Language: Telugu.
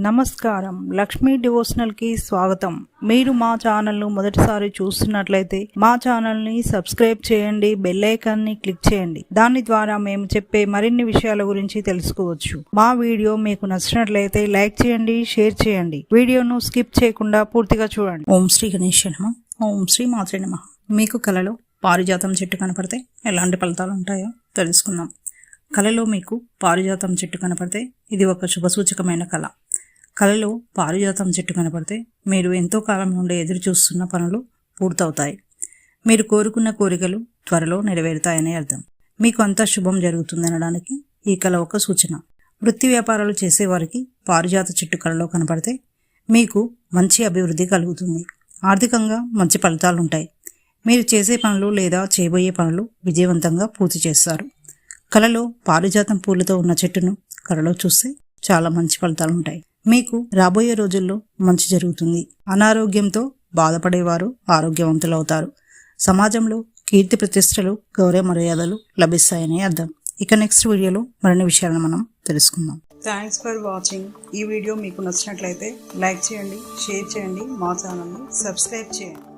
నమస్కారం, లక్ష్మీ డివోషనల్ కి స్వాగతం. మీరు మా ఛానల్ ను మొదటిసారి చూస్తున్నట్లయితే మా ఛానల్ ని సబ్స్క్రైబ్ చేయండి, బెల్ ఐకాన్ ని క్లిక్ చేయండి. దాని ద్వారా మేము చెప్పే మరిన్ని విషయాల గురించి తెలుసుకోవచ్చు. మా వీడియో మీకు నచ్చినట్లయితే లైక్ చేయండి, షేర్ చేయండి. వీడియోను స్కిప్ చేయకుండా పూర్తిగా చూడండి. ఓం శ్రీ గణేశ నమః. ఓం శ్రీ మాత్రే నమః. మీకు కలలో పారిజాతం చెట్టు కనపడితే ఎలాంటి ఫలితాలు ఉంటాయో తెలుసుకుందాం. కలలో మీకు పారిజాతం చెట్టు కనపడితే ఇది ఒక శుభసూచకమైన కళ. కలలో పారిజాతం చెట్టు కనపడితే మీరు ఎంతో కాలం నుండి ఎదురు చూస్తున్న పనులు పూర్తవుతాయి. మీరు కోరుకున్న కోరికలు త్వరలో నెరవేరుతాయనే అర్థం. మీకు అంతా శుభం జరుగుతుందనడానికి ఈ కళ ఒక సూచన. వృత్తి వ్యాపారాలు చేసేవారికి పారిజాత చెట్టు కళలో కనపడితే మీకు మంచి అభివృద్ధి కలుగుతుంది. ఆర్థికంగా మంచి ఫలితాలుంటాయి. మీరు చేసే పనులు లేదా చేయబోయే పనులు విజయవంతంగా పూర్తి చేస్తారు. కలలో పారిజాతం పూలతో ఉన్న చెట్టును కలలో చూస్తే చాలా మంచి ఫలితాలుంటాయి. మీకు రాబోయే రోజుల్లో మంచి జరుగుతుంది. అనారోగ్యంతో బాధపడేవారు ఆరోగ్యవంతులవుతారు. సమాజంలో కీర్తి ప్రతిష్టలు, గౌరవ మర్యాదలు లభిస్తాయని అర్థం. ఇక నెక్స్ట్ వీడియోలో మరిన్ని విషయాలను మనం తెలుసుకుందాం. Thanks for watching. ఈ వీడియో మీకు నచ్చినట్లయితే లైక్ చేయండి, షేర్ చేయండి, మా ఛానల్ని సబ్స్క్రైబ్ చేయండి.